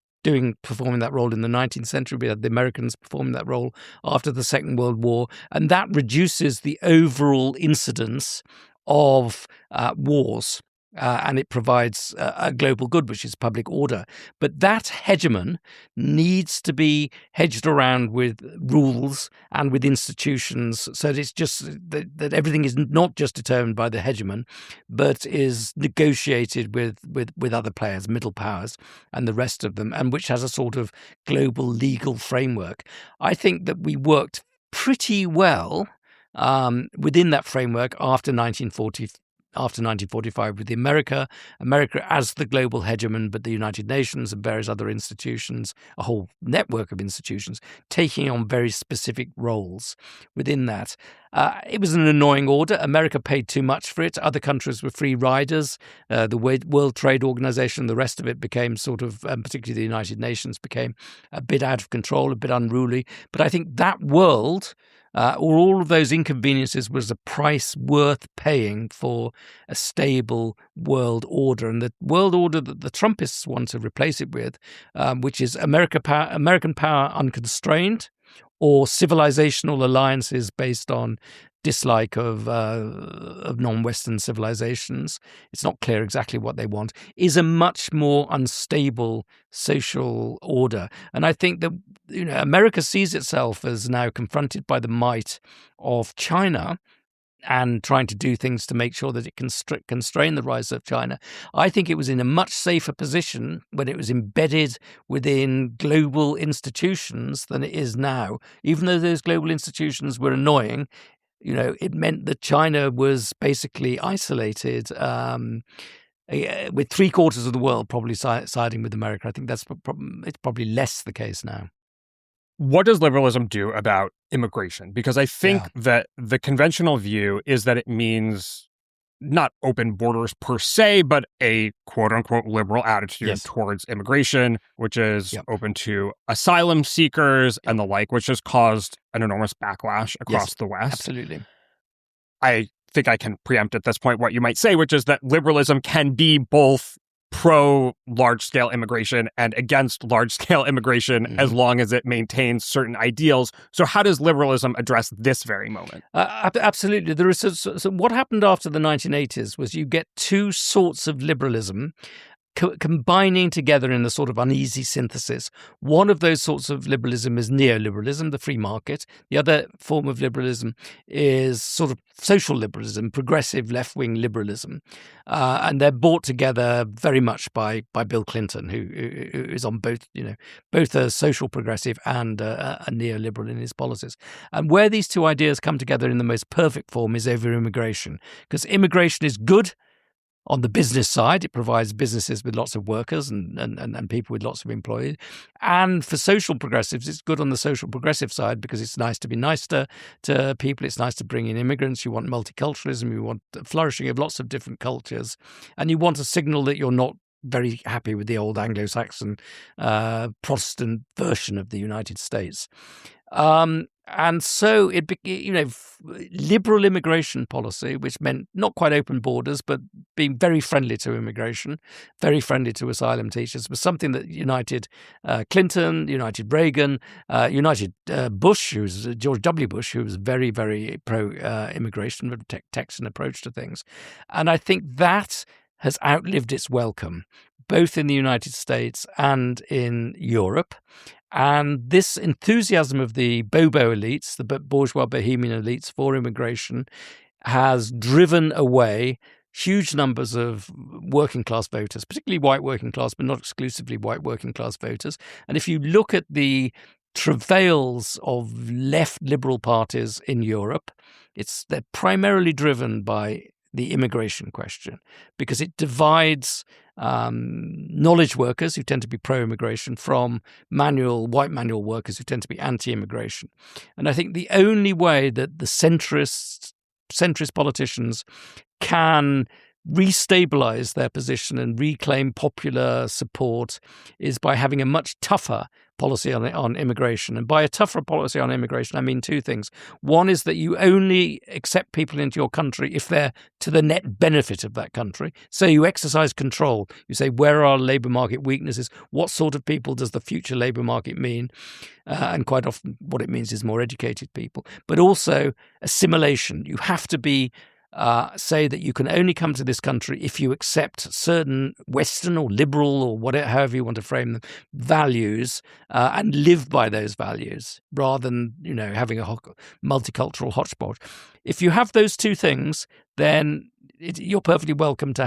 performing that role in the 19th century. We had the Americans performing that role after the Second World War, and that reduces the overall incidence of wars. And it provides a global good, which is public order. But that hegemon needs to be hedged around with rules and with institutions, so that it's just that everything is not just determined by the hegemon, but is negotiated with other players, middle powers, and the rest of them, and which has a sort of global legal framework. I think that we worked pretty well within that framework after 1945 with America as the global hegemon, but the United Nations and various other institutions, a whole network of institutions, taking on very specific roles within that. It was an annoying order. America paid too much for it. Other countries were free riders. The World Trade Organization, the rest of it became sort of, particularly the United Nations, became a bit out of control, a bit unruly. But I think that world, or all of those inconveniences, was a price worth paying for a stable world order. And the world order that the Trumpists want to replace it with, which is American power unconstrained, or civilizational alliances based on dislike of non-Western civilizations. It's not clear exactly what they want, is a much more unstable social order. And I think that America sees itself as now confronted by the might of China and trying to do things to make sure that it can constrain the rise of China. I think it was in a much safer position when it was embedded within global institutions than it is now. Even though those global institutions were annoying, it meant that China was basically isolated, with 3/4 of the world probably siding with America. I think it's probably less the case now. What does liberalism do about immigration? Because I think that the conventional view is that it means not open borders per se, but a quote-unquote liberal attitude towards immigration, which is open to asylum seekers and the like, which has caused an enormous backlash across the West. Absolutely. I think I can preempt at this point what you might say, which is that liberalism can be both pro large-scale immigration and against large-scale immigration as long as it maintains certain ideals. So how does liberalism address this very moment? Absolutely. There is so what happened after the 1980s was you get two sorts of liberalism combining together in a sort of uneasy synthesis. One of those sorts of liberalism is neoliberalism, the free market. The other form of liberalism is sort of social liberalism, progressive left-wing liberalism. And they're brought together very much by Bill Clinton, who is on both a social progressive and a neoliberal in his policies. And where these two ideas come together in the most perfect form is over immigration, because immigration is good. On the business side, it provides businesses with lots of workers and people with lots of employees. And for social progressives, it's good on the social progressive side because it's nice to be nice to people. It's nice to bring in immigrants. You want multiculturalism. You want the flourishing of lots of different cultures. And you want a signal that you're not very happy with the old Anglo-Saxon Protestant version of the United States. And so liberal immigration policy, which meant not quite open borders, but being very friendly to immigration, very friendly to asylum seekers, was something that united Clinton, united Reagan, united Bush, George W. Bush, who was very, very pro-immigration, with a Texan approach to things. And I think that has outlived its welcome, both in the United States and in Europe. And this enthusiasm of the bobo elites, the bourgeois bohemian elites for immigration, has driven away huge numbers of working class voters, particularly white working class, but not exclusively white working class voters. And if you look at the travails of left liberal parties in Europe, they're primarily driven by the immigration question, because it divides knowledge workers who tend to be pro-immigration from white manual workers who tend to be anti-immigration. And I think the only way that the centrist politicians can restabilize their position and reclaim popular support is by having a much tougher policy on immigration. And by a tougher policy on immigration, I mean two things. One is that you only accept people into your country if they're to the net benefit of that country. So you exercise control. You say, where are labour market weaknesses? What sort of people does the future labour market mean? And quite often what it means is more educated people. But also assimilation. You have to say that you can only come to this country if you accept certain Western or liberal or whatever, however you want to frame them, values and live by those values, rather than having a multicultural hotspot. If you have those two things, then you're perfectly welcome to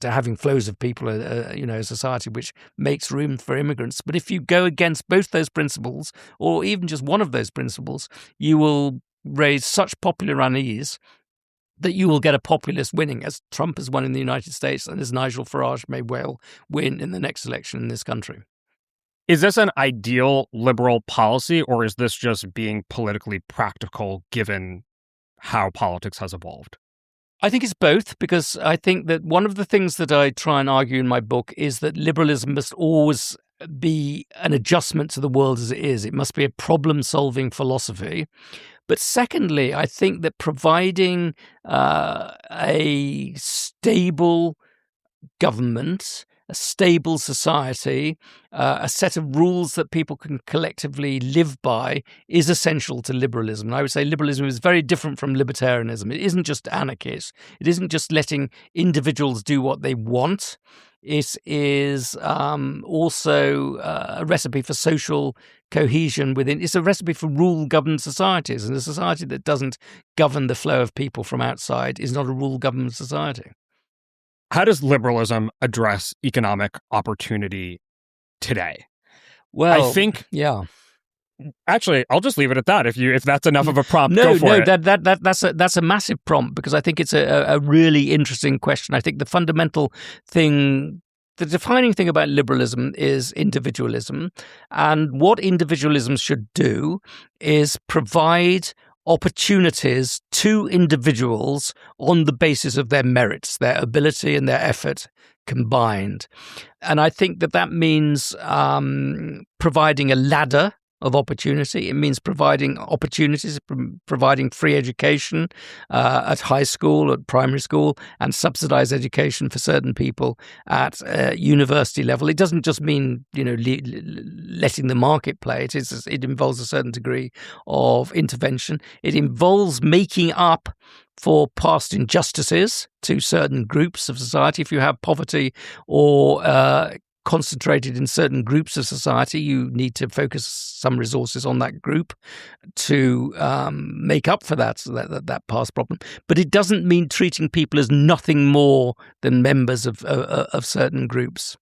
having flows of people, a society which makes room for immigrants. But if you go against both those principles, or even just one of those principles, you will raise such popular unease that you will get a populist winning, as Trump has won in the United States and as Nigel Farage may well win in the next election in this country. Is this an ideal liberal policy, or is this just being politically practical given how politics has evolved? I think it's both, because I think that one of the things that I try and argue in my book is that liberalism must always be an adjustment to the world as it is. It must be a problem-solving philosophy. But secondly, I think that providing a stable government, a stable society, a set of rules that people can collectively live by is essential to liberalism. And I would say liberalism is very different from libertarianism. It isn't just anarchist. It isn't just letting individuals do what they want. It is also a recipe for social cohesion within. It's a recipe for rule-governed societies. And a society that doesn't govern the flow of people from outside is not a rule-governed society. How does liberalism address economic opportunity today? Well, I think, yeah. Actually, I'll just leave it at that. If that's enough of a prompt, go for it. That's a massive prompt, because I think it's a really interesting question. I think the fundamental thing, the defining thing about liberalism is individualism, and what individualism should do is provide opportunities to individuals on the basis of their merits, their ability and their effort combined. And I think that means providing a ladder of opportunity. It means providing opportunities, providing free education at high school, at primary school, and subsidized education for certain people at university level. It doesn't just mean letting the market play. It involves a certain degree of intervention. It involves making up for past injustices to certain groups of society. If you have poverty or concentrated in certain groups of society, you need to focus some resources on that group to make up for that past problem. But it doesn't mean treating people as nothing more than members of certain groups.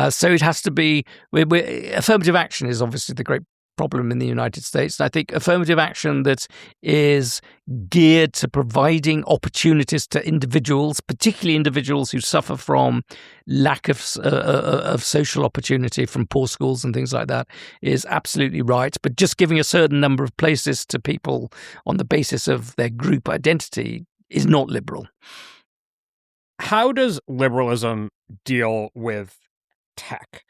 So it has to be. Affirmative action is obviously the great problem in the United States. And I think affirmative action that is geared to providing opportunities to individuals, particularly individuals who suffer from lack of social opportunity from poor schools and things like that, is absolutely right. But just giving a certain number of places to people on the basis of their group identity is not liberal. How does liberalism deal with tech?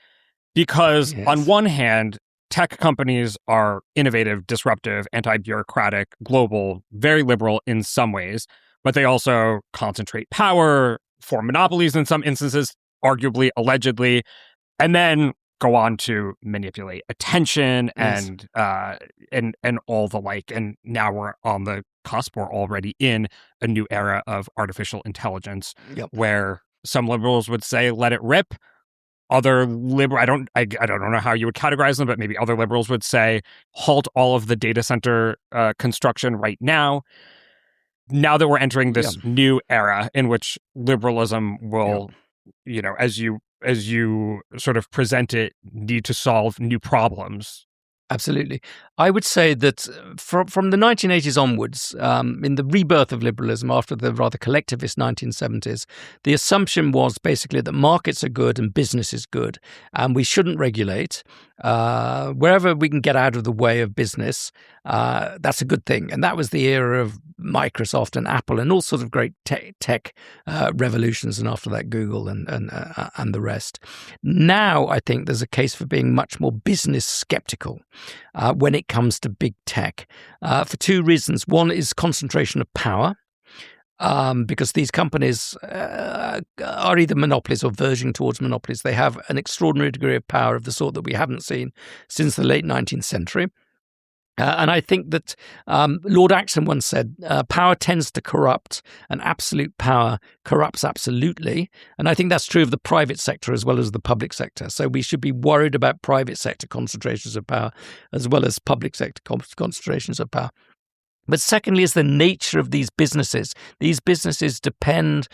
Because on one hand, tech companies are innovative, disruptive, anti-bureaucratic, global, very liberal in some ways, but they also concentrate power, form monopolies in some instances, arguably, allegedly, and then go on to manipulate attention and all the like. And now we're on the cusp, we're already in a new era of artificial intelligence, where some liberals would say, let it rip. Other liberal, I don't know how you would categorize them, but maybe other liberals would say, halt all of the data center construction right now. Now that we're entering this new era in which liberalism will, as you sort of present it, need to solve new problems. Absolutely. I would say that from the 1980s onwards, in the rebirth of liberalism after the rather collectivist 1970s, the assumption was basically that markets are good and business is good, and we shouldn't regulate. Wherever we can get out of the way of business, that's a good thing. And that was the era of Microsoft and Apple and all sorts of great tech revolutions, and after that Google and the rest. Now I think there's a case for being much more business skeptical when it comes to big tech, for two reasons. One is concentration of power. Because these companies are either monopolies or verging towards monopolies. They have an extraordinary degree of power of the sort that we haven't seen since the late 19th century. And I think that Lord Acton once said, power tends to corrupt, and absolute power corrupts absolutely. And I think that's true of the private sector as well as the public sector. So we should be worried about private sector concentrations of power as well as public sector concentrations of power. But secondly is the nature of these businesses. These businesses they depend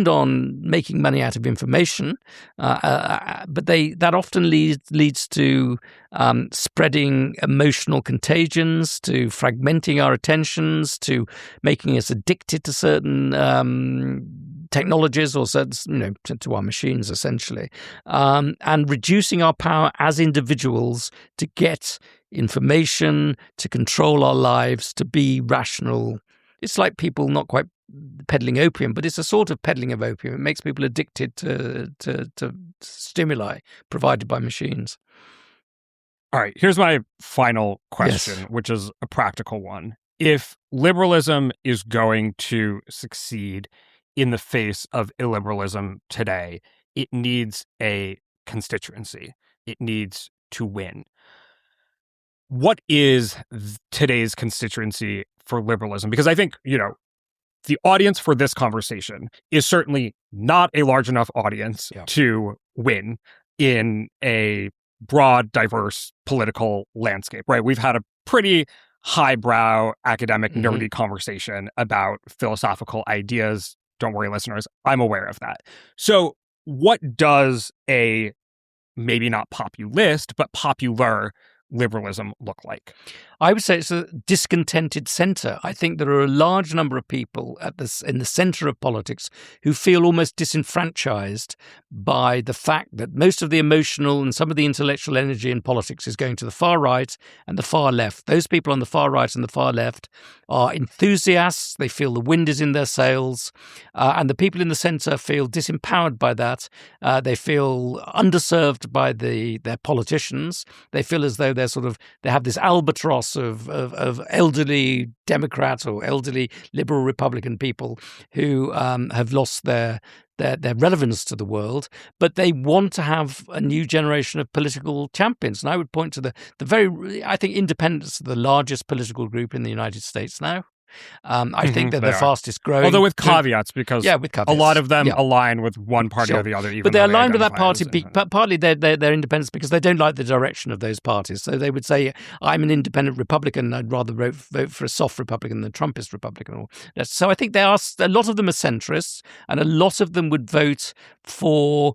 on making money out of information, but that often leads to spreading emotional contagions, to fragmenting our attentions, to making us addicted to certain technologies or certain, to our machines essentially, and reducing our power as individuals to get information, to control our lives, to be rational. It's like people not quite peddling opium, but it's a sort of peddling of opium. It makes people addicted to stimuli provided by machines. All right, here's my final question, which is a practical one. If liberalism is going to succeed in the face of illiberalism today, it needs a constituency. It needs to win. What is today's constituency for liberalism? Because I think, the audience for this conversation is certainly not a large enough audience to win in a broad, diverse political landscape, right? We've had a pretty highbrow, academic, nerdy conversation about philosophical ideas. Don't worry, listeners, I'm aware of that. So what does a maybe not populist, but popular liberalism look like? I would say it's a discontented centre. I think there are a large number of people in the centre of politics who feel almost disenfranchised by the fact that most of the emotional and some of the intellectual energy in politics is going to the far right and the far left. Those people on the far right and the far left are enthusiasts. They feel the wind is in their sails. And the people in the centre feel disempowered by that. They feel underserved by their politicians. They feel as though they have this albatross of elderly Democrat or elderly liberal Republican people who have lost their relevance to the world, but they want to have a new generation of political champions. And I would point to I think independents are the largest political group in the United States now. I think they're the fastest growing. Although with caveats, because with caveats. A lot of them align with one party or the other. Even but they align with that party, but partly they're independents because they don't like the direction of those parties. So they would say, I'm an independent Republican, I'd rather vote for a soft Republican than a Trumpist Republican. So I think a lot of them are centrists, and a lot of them would vote for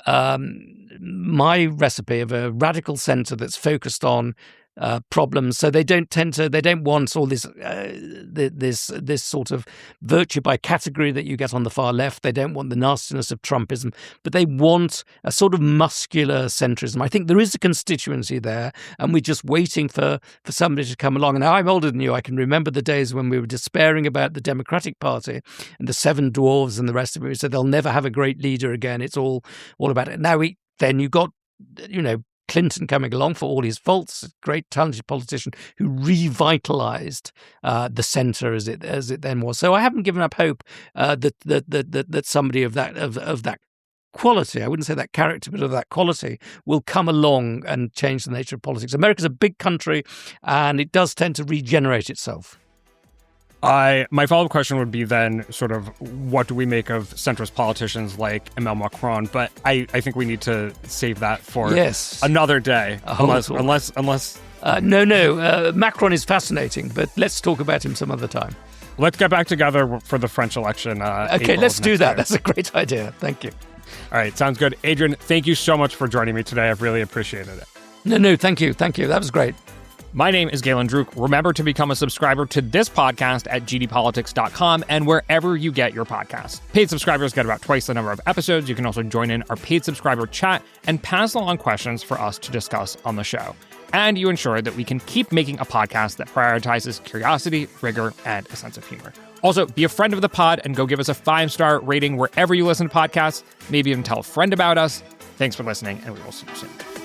my recipe of a radical centre that's focused on problems. So they don't want all this sort of virtue by category that you get on the far left. They don't want the nastiness of Trumpism, but they want a sort of muscular centrism. I think there is a constituency there, and we're just waiting for somebody to come along. And now I'm older than you. I can remember the days when we were despairing about the Democratic Party and the Seven Dwarves and the rest of it. We said they'll never have a great leader again. It's all about it. Now then you got, Clinton coming along, for all his faults, a great talented politician who revitalized the centre as it then was. So I haven't given up hope that somebody of that quality, I wouldn't say that character, but of that quality, will come along and change the nature of politics. America's a big country, and it does tend to regenerate itself. My follow-up question would be then sort of what do we make of centrist politicians like Emmanuel Macron? But I think we need to save that for another day. Unless No. Macron is fascinating, but let's talk about him some other time. Let's get back together for the French election. Okay, let's do that. That's a great idea. Thank you. All right, sounds good. Adrian, thank you so much for joining me today. I've really appreciated it. No, thank you. That was great. My name is Galen Druk. Remember to become a subscriber to this podcast at gdpolitics.com and wherever you get your podcasts. Paid subscribers get about twice the number of episodes. You can also join in our paid subscriber chat and pass along questions for us to discuss on the show. And you ensure that we can keep making a podcast that prioritizes curiosity, rigor, and a sense of humor. Also, be a friend of the pod and go give us a 5-star rating wherever you listen to podcasts. Maybe even tell a friend about us. Thanks for listening, and we will see you soon.